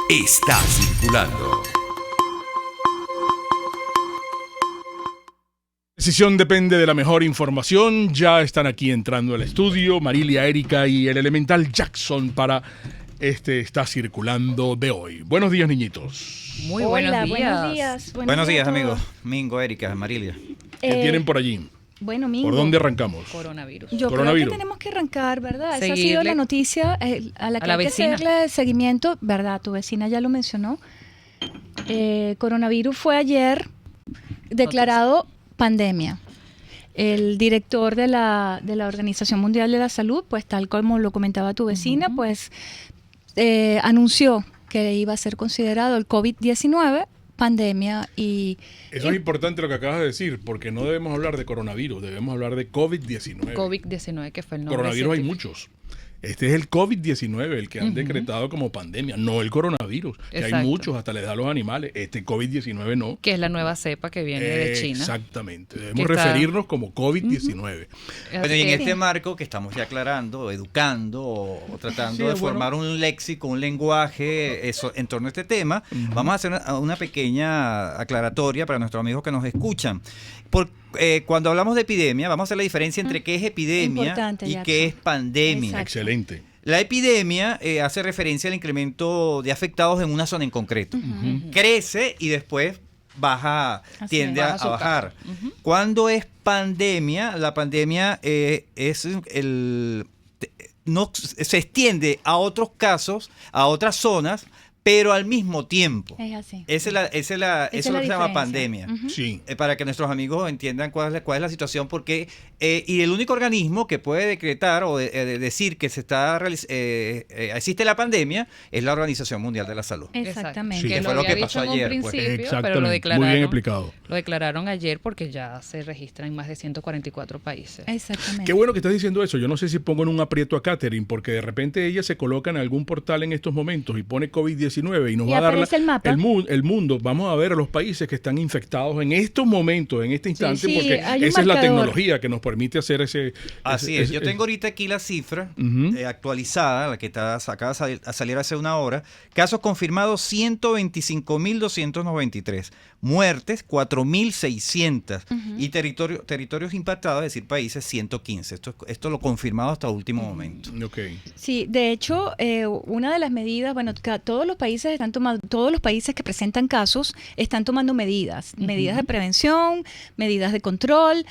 está circulando. La decisión depende de la mejor información. Ya están aquí entrando al estudio Marilia, Erika y el elemental Jackson para Está Circulando de hoy. Buenos días, niñitos. Muy Hola, buenos días. Buenos días, a todos. amigos. Mingo, Erika, Marilia. ¿Qué tienen por allí? Bueno, Mingo. ¿Por dónde arrancamos? Coronavirus. Yo Coronavirus. creo que tenemos que arrancar, ¿verdad? Esa ha Seguirle sido la noticia a la que a la hay que vecina. hacerle seguimiento, ¿verdad? Tu vecina ya lo mencionó. Coronavirus fue ayer declarado pandemia. El director de la Organización Mundial de la Salud, pues tal como lo comentaba tu vecina, pues anunció que iba a ser considerado el COVID-19 pandemia y... Eso es importante lo que acabas de decir, porque no debemos hablar de coronavirus, debemos hablar de COVID-19. COVID-19, que fue el nombre. Coronavirus hay científico. muchos. Este es el COVID-19, el que han decretado como pandemia, no el coronavirus. Que hay Exacto. muchos, hasta les da a los animales. Este COVID-19 no. Que es la nueva cepa que viene de China. Exactamente. Debemos Que está- referirnos como COVID-19. Bueno, y en Que- este marco que estamos ya aclarando, educando o tratando Sí, de bueno. formar un léxico, un lenguaje en torno a este tema, vamos a hacer una pequeña aclaratoria para nuestros amigos que nos escuchan. Cuando hablamos de epidemia, vamos a hacer la diferencia entre qué es epidemia Importante, y Jackson. qué es pandemia. Exacto. Excelente. La epidemia hace referencia al incremento de afectados en una zona en concreto. Crece y después baja, Así tiende es. a Baja su bajar. carga. Cuando es pandemia, la pandemia es no se extiende a otros casos, a otras zonas, pero al mismo tiempo. Eh. Eh, Eso así. es lo que se llama diferencia. pandemia. Sí. Para que nuestros amigos entiendan cuál es la situación, porque y el único organismo que puede decretar o decir que existe la pandemia es la Organización Mundial de la Salud. Exacto. Sí, Que que lo fue lo había que pasó dicho en un ayer, pues. principio, pero Exactamente. lo declararon. Muy bien explicado. Lo declararon ayer porque ya se registran en más de 144 países. Exactamente. Qué bueno que estás diciendo eso. Yo no sé si pongo en un aprieto a Catherine, porque de repente ella se coloca en algún portal en estos momentos y pone COVID-19 y nos Y va a dar aparece el mapa. el mundo. Vamos a ver a los países que están infectados en estos momentos, en este instante, sí, porque hay un esa es la marcador. tecnología que nos permite hacer ese... Así es. Yo tengo ahorita aquí la cifra actualizada, la que acaba a salir hace una hora. Casos confirmados 125.293. Muertes 4.600. Y territorios impactados, es decir, países 115. Esto lo confirmado hasta último momento. Ok. Sí, de hecho, una de las medidas, bueno, todos los países están tomando, todos los países que presentan casos están tomando medidas de prevención, medidas de control.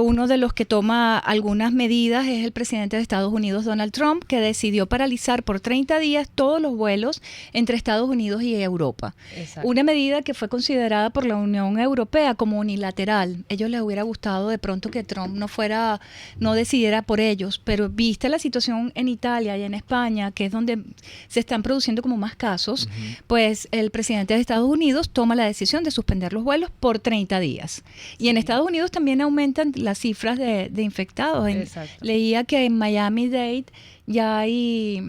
Uno de los que toma algunas medidas es el presidente de Estados Unidos, Donald Trump, que decidió paralizar por 30 días todos los vuelos entre Estados Unidos y Europa. Exacto. Una medida que fue considerada por la Unión Europea como unilateral. Ellos les hubiera gustado de pronto que Trump no decidiera por ellos, pero viste la situación en Italia y en España, que es donde se están produciendo como más casos, pues el presidente de Estados Unidos toma la decisión de suspender los vuelos por 30 días. Y en Estados Unidos también aumentan las cifras de infectados. Exacto. Leía que en Miami-Dade ya hay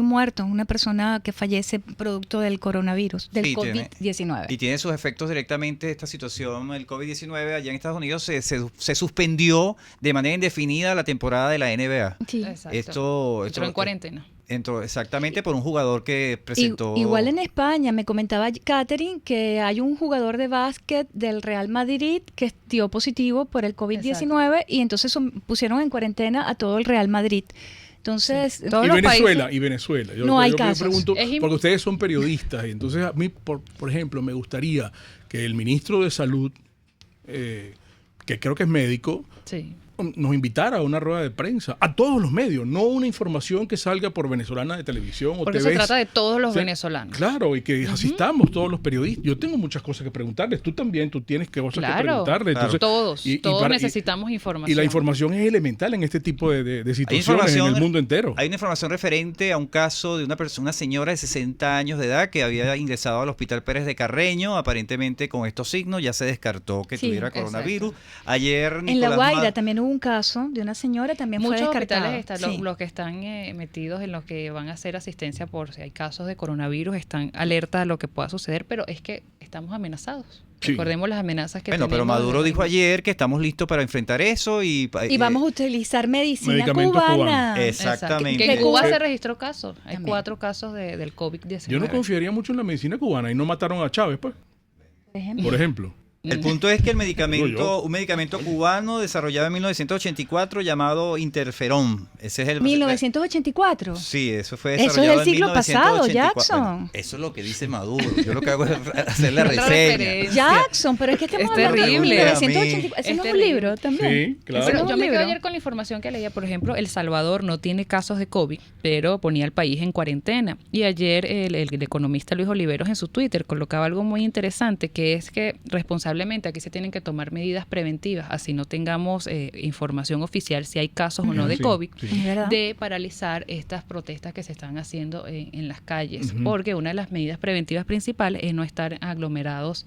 un muerto, una persona que fallece producto del coronavirus, del Sí, COVID-19. Y tiene sus efectos directamente esta situación, el COVID-19 allá en Estados Unidos se suspendió de manera indefinida la temporada de la NBA. Sí. Exacto. Entró en cuarentena. Entró exactamente por un jugador que presentó... Igual en España, me comentaba Catherine que hay un jugador de básquet del Real Madrid que dio positivo por el COVID-19 y entonces pusieron en cuarentena a todo el Real Madrid. Entonces, Todos Y los Venezuela, países- y Venezuela. No hay yo casos. pregunto, Es porque ustedes son periodistas, y entonces a mí, por ejemplo, me gustaría que el ministro de Salud, que creo que es médico, Sí. nos invitara a una rueda de prensa, a todos los medios, no una información que salga por Venezolana de Televisión o Porque TV. se trata de todos los O sea, venezolanos. Claro, y que asistamos todos los periodistas. Yo tengo muchas cosas que preguntarles, tú también, tú tienes cosas que Claro, preguntarles. claro. Entonces, Todos y todos para- necesitamos información. Y la información es elemental en este tipo de Hay situaciones en el mundo entero. Hay una información referente a un caso de una señora de 60 años de edad que había ingresado al Hospital Pérez de Carreño, aparentemente con estos signos, ya se descartó que Sí, tuviera exacto. coronavirus. Ayer en La Nicolás Guaira Ma- también hubo un caso de una señora, también fue Muchos descartada. hospitales están, los que están metidos en los que van a hacer asistencia por si hay casos de coronavirus, están alerta a lo que pueda suceder, pero es que estamos amenazados. Sí. Recordemos las amenazas que Bueno, tenemos. pero Maduro desde dijo ayer que estamos listos para enfrentar eso y vamos a utilizar medicina Medicamentos cubana. cubanos. Exactamente. Que en Cuba Sí. se registró casos. Hay También. 4 casos del COVID-19. Yo no confiaría mucho en la medicina cubana y no mataron a Chávez, pues, Por ejemplo. por ejemplo. El punto es que el Digo yo. un medicamento cubano desarrollado en 1984 llamado interferón. Ese es el 1984. Sí, eso fue Eso es desarrollado del siglo en pasado, 1984. Jackson. Bueno, eso es lo que dice Maduro. Yo lo que hago es hacer la Otra reseña. referencia. Jackson, pero es que estamos Es hablando de terrible. 1984. Ese Es no es un terrible. libro también. Sí, claro. Ese no Bueno, es yo un me quedé libro. ayer con la información que leía, por ejemplo, El Salvador no tiene casos de COVID, pero ponía al país en cuarentena. Y ayer el economista Luis Oliveros en su Twitter colocaba algo muy interesante, que es que responsablemente aquí se tienen que tomar medidas preventivas, así no tengamos información oficial si hay casos o no de Sí, COVID, sí. Es verdad. de paralizar estas protestas que se están haciendo en las calles, Ujú. porque una de las medidas preventivas principales es no estar aglomerados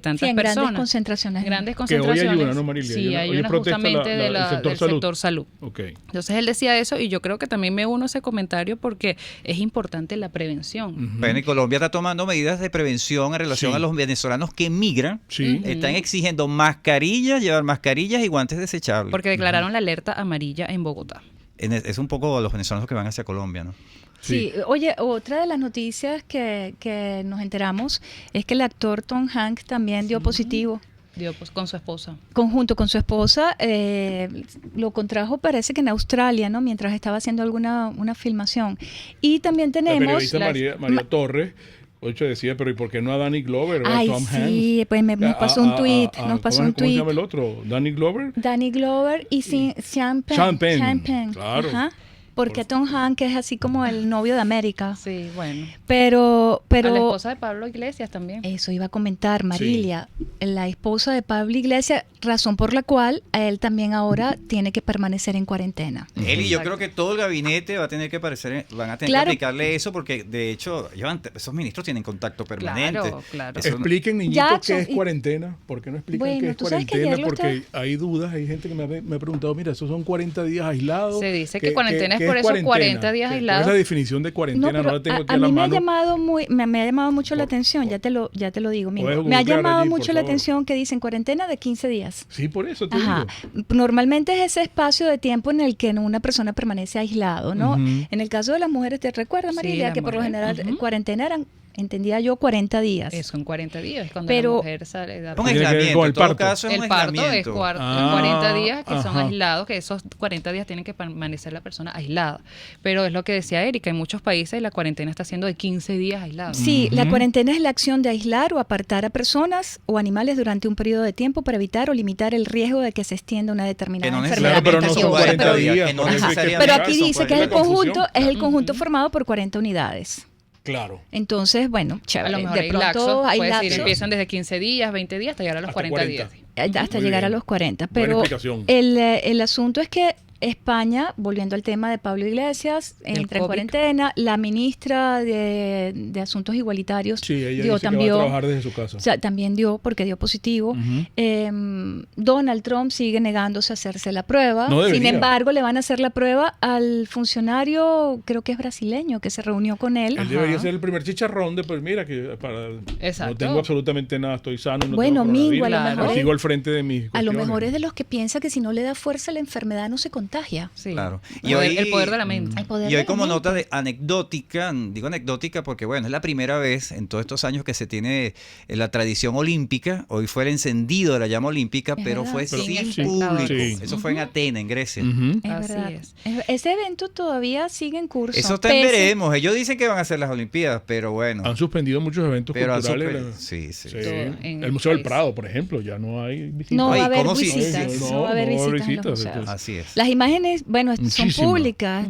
tantas Sí, en personas. grandes concentraciones. Grandes Que hoy hay concentraciones. una, ¿no, Marilia? Sí, hay Hoy una protesta justamente del del sector salud. Ok. Entonces él decía eso y yo creo que también me uno a ese comentario porque es importante la prevención. Ujú. Bueno, y Colombia está tomando medidas de prevención en relación Sí. a los venezolanos que migran. Sí. Están exigiendo mascarillas, llevar mascarillas y guantes desechables. Porque declararon la alerta amarilla en Bogotá. Es un poco los venezolanos que van hacia Colombia, ¿no? Sí, oye, otra de las noticias que nos enteramos es que el actor Tom Hanks también dio positivo. Dio pues con su esposa. Conjunto con su esposa, lo contrajo parece que en Australia, ¿no? Mientras estaba haciendo una filmación. Y también La tenemos... periodista María Torres, hoy se decía, pero ¿y por qué no a Danny Glover o a Ay, Tom Hanks? sí, pues nos pasó un tweet, nos pasó un ¿Cómo se tweet. llama el otro? ¿Danny Glover? Danny Glover y Sean Penn. Sean Penn, Sean Penn, claro. ajá. Porque Tom Hanks es así como el novio de América. Sí, bueno. Pero A la esposa de Pablo Iglesias también. eso iba a comentar Marilia, la esposa de Pablo Iglesias, razón por la cual a él también ahora tiene que permanecer en cuarentena. Él y yo Exacto. creo que todo el gabinete va a tener que van a tener Claro. que aplicarle eso porque de hecho esos ministros tienen contacto permanente. Claro, claro. Eso no- Expliquen, niñitos, Jackson, qué es y- cuarentena. ¿Por qué no explican Bueno, qué es tú sabes que cuarentena? ayer lo Porque estaba- hay dudas, hay gente que me ha preguntado, mira, esos son 40 días aislados. Se dice que cuarentena es por esos 40 días ¿Cuál aislados? es la definición de cuarentena? No, pero la tengo aquí a a la mí me ha mano. llamado me ha llamado mucho la Por- atención, por- ya te lo digo, Mingo. Puedes Me ha googlear llamado allí, por mucho la favor. atención que dicen cuarentena de 15 días. Sí, por eso te Ajá. digo. Normalmente es ese espacio de tiempo en el que una persona permanece aislado, ¿no? Ujú. En el caso de las mujeres, ¿te recuerdas, Sí, Marilia? la Que por lo mujer. general Ujú. cuarentena eran, entendía yo, 40 días. Eso en 40 días, cuando Pero- la mujer sale de Un Tiene que ver aislamiento, con el en todo parto. caso es un el parto es aislamiento. 40 días que son ajá. aislados, que esos 40 días tienen que permanecer la persona aislada. Pero es lo que decía Erika, en muchos países la cuarentena está siendo de 15 días aislados. Sí, la Ujú. cuarentena es la acción de aislar o apartar a personas o animales durante un periodo de tiempo para evitar o limitar el riesgo de que se extienda una determinada Que no enfermedad. Claro, pero no son contagiosa. 40 días. que no por eso hay que necesariamente Pero explicar aquí eso, dice pues, que es la el confusión. conjunto, es el conjunto formado por 40 unidades. Claro. Entonces, bueno, A chévere. lo mejor De hay pronto lapsos, hay puede decir, lapsos empiezan desde 15 días, 20 días, hasta llegar a los Hasta 40 días. 40. hasta Muy llegar a bien. los 40. Buena Pero explicación. el asunto es que España, volviendo al tema de Pablo Iglesias, entra en COVID. cuarentena. La ministra de Asuntos Igualitarios Sí, ella dio dice que también. va a trabajar desde su casa. O sea, también dio porque dio positivo. Ujú. Donald Trump sigue negándose a hacerse la prueba. No debería. Sin embargo, le van a hacer la prueba al funcionario, creo que es brasileño, que se reunió con él. Él debería ser el primer chicharrón de, pues mira, que Exacto. no tengo absolutamente nada, estoy sano. No Bueno, tengo Mingo, a lo coronavirus, mejor y es- sigo al frente de mis A lo cuestiones. mejor es de los que piensa que si no le da fuerza la enfermedad no se contagia. Sí. Claro. Y el poder de la mente. El poder Y hoy de la como mente. nota de anecdótica, digo anecdótica porque bueno, es la primera vez en todos estos años que se tiene la tradición olímpica. Hoy fue el encendido de la llama olímpica, Es pero verdad. fue Sin sin espectadores. público. Sí. Eso fue en Atenas, en Grecia. Ujú. Es Así verdad. es. Ese evento todavía sigue en curso. Eso pese- veremos. Ellos dicen que van a hacer las Olimpiadas, pero bueno. Han suspendido muchos eventos Pero han culturales. suspe- sí, sí. Sí. Todo en El el Museo del país. Prado, por ejemplo, ya no hay visitas. No Ay, va a haber ¿cómo si- visitas. No, No va a haber no va a haber visitas en los visitas, museos. Así es. Las imágenes, bueno, son Muchísimas. públicas.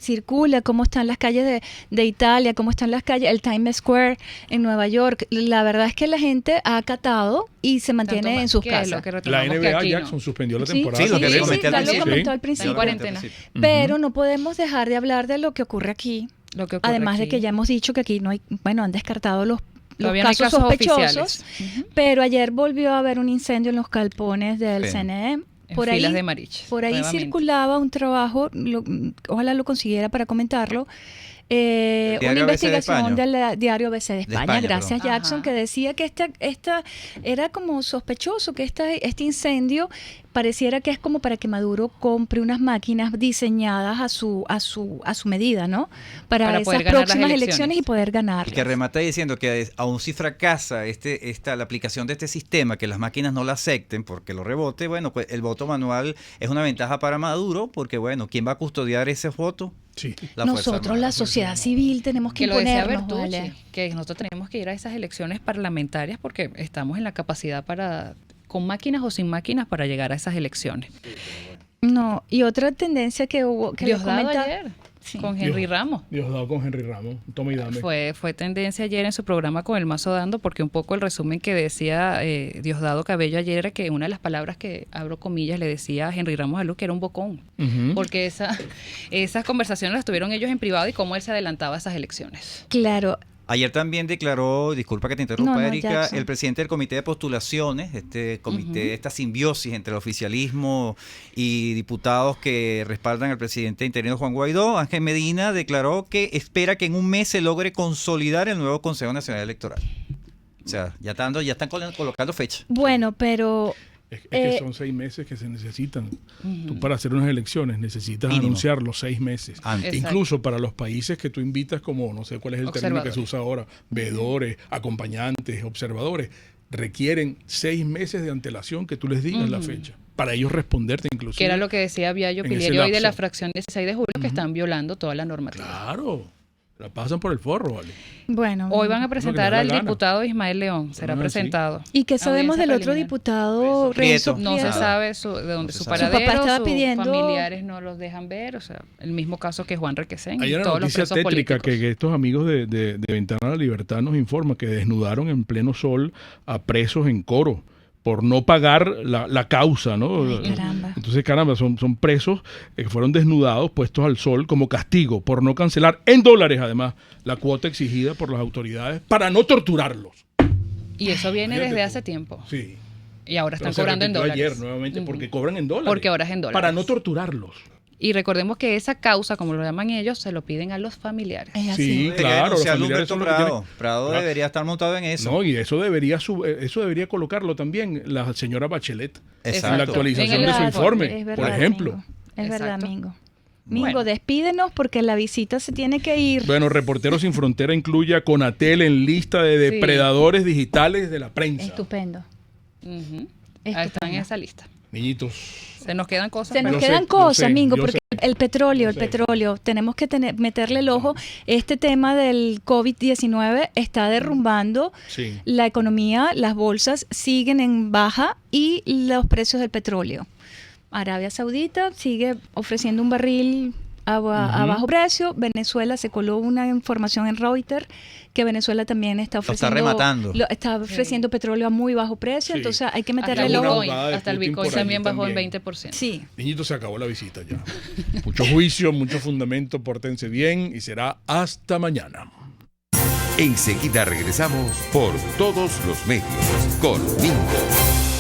Circula cómo están las calles de Italia, cómo están las calles, el Times Square en Nueva York. La verdad es que la gente ha acatado y se mantiene Tanto en más sus que casas. lo que La retomamos que NBA aquí no. Jackson suspendió la Sí, temporada. Sí, lo que sí, le comenté ya al lo principio. comentó al En principio. cuarentena. Pero no podemos dejar de hablar de lo que ocurre aquí. Lo que ocurre Además de aquí. que ya hemos dicho que aquí no hay, bueno, han descartado los Todavía no hay casos sospechosos. oficiales. Ujú. Pero ayer volvió a haber un incendio en los galpones del Sí. CNE. En Por filas ahí, de mariachis, por ahí nuevamente. circulaba un trabajo, ojalá lo consiguiera para comentarlo, una ABC de investigación España. del diario ABC de España, gracias perdón. Jackson, Ajá. que decía que esta era como sospechoso, que este incendio pareciera que es como para que Maduro compre unas máquinas diseñadas a su medida, ¿no? Para Para esas poder ganar las próximas elecciones. elecciones y poder ganar. Y que remata diciendo que aún si fracasa la aplicación de este sistema, que las máquinas no la acepten porque lo rebote, bueno, pues el voto manual es una ventaja para Maduro, porque bueno, ¿quién va a custodiar ese voto? Sí. La Fuerza Nosotros, Armada. la sociedad civil, tenemos que Que lo decía imponernos, Bertucci, ¿vale? que nosotros tenemos que ir a esas elecciones parlamentarias porque estamos en la capacidad para, con máquinas o sin máquinas, para llegar a esas elecciones. No, y otra tendencia que hubo, que le Diosdado comenta ayer, Sí. con Henry Ramos. Diosdado con Henry Ramos. Toma y dame. Fue tendencia ayer en su programa con el Mazo Dando, porque un poco el resumen que decía Diosdado Cabello ayer era que una de las palabras que, abro comillas, le decía a Henry Ramos a Luz que era un bocón, Ujú. porque esas conversaciones las tuvieron ellos en privado y cómo él se adelantaba a esas elecciones. Claro, Ayer también declaró, disculpa que te interrumpa, No, no, Erika, Jackson. el presidente del comité de postulaciones, este comité, esta simbiosis entre el oficialismo y diputados que respaldan al presidente interino Juan Guaidó, Ángel Medina, declaró que espera que en un mes se logre consolidar el nuevo Consejo Nacional Electoral. O sea, ya están colocando fecha. bueno, pero Es que son 6 meses que se necesitan. Tú para hacer unas elecciones necesitas Mínimo. anunciarlo 6 meses. Antes. Exacto. Incluso para los países que tú invitas como, no sé cuál es el término que se usa ahora, veedores, acompañantes, observadores, requieren 6 meses de antelación que tú les digas la fecha. Para ellos responderte incluso. Que era lo que decía Viallo en ese Pilieri hoy de la lapso. fracción 16 de julio, que están violando toda la normativa. Claro, la pasan por el forro, ¿vale? bueno. Hoy van a No, presentar que les da al la gana. diputado Ismael León, será Ah, sí. presentado. ¿Y qué sabemos Audiencia del otro preliminar. diputado, Renzo Prieto. No se Prieto? sabe de dónde No su se sabe. Su paradero, papá estaba sus pidiendo- familiares no los dejan ver, o sea, el mismo caso que Juan Requesén Hay y una todos los noticia presos tétrica políticos. que estos amigos de Ventana a la Libertad nos informan que desnudaron en pleno sol a presos en Coro por no pagar la causa, ¿no? Ay, caramba. Entonces, caramba, son presos que fueron desnudados, puestos al sol como castigo por no cancelar en dólares, además, la cuota exigida por las autoridades para no torturarlos. Y eso viene Imagínate desde tú. hace tiempo. Sí. Y ahora Pero están se cobrando en repitió dólares. ayer nuevamente Ujú. porque cobran en dólares. Porque ahora es en dólares. Para no torturarlos. Y recordemos que esa causa, como lo llaman ellos, se lo piden a los familiares. Es así. Sí, Debería claro, los denunciarlo familiares son los que Prado. tienen- Prado Claro. debería estar montado en eso. No, y eso debería colocarlo también la señora Bachelet en la Exacto. actualización En el de su informe. informe, Es por verdad, ejemplo. Mingo. Es verdad, Exacto. Mingo. Mingo, Bueno. despídenos porque la visita se tiene que ir. Bueno, Reporteros Sin Frontera incluye a Conatel en lista de Sí. depredadores digitales de la prensa. Estupendo. Ujú. Estupendo. Ahí están en esa lista. Niñitos. Se nos quedan cosas. Se nos Yo quedan sé, yo cosas, sé, Mingo, yo porque sé. el petróleo, Yo sé. tenemos que meterle el ojo. Este tema del COVID-19 está derrumbando Sí. la economía, las bolsas siguen en baja y los precios del petróleo. Arabia Saudita sigue ofreciendo un barril a bajo precio. Venezuela, se coló una información en Reuters que Venezuela también está está ofreciendo rematando. está ofreciendo petróleo a muy bajo precio, Sí. entonces hay que Hasta meterle el el una ojo. Bitcoin, abogada de hasta el Putin Bitcoin por allí también bajó en también. 20%. Sí. Niñitos, se acabó la visita ya. Mucho juicio, mucho fundamento, pórtense bien y será hasta mañana. Enseguida regresamos por todos los medios con Mingo.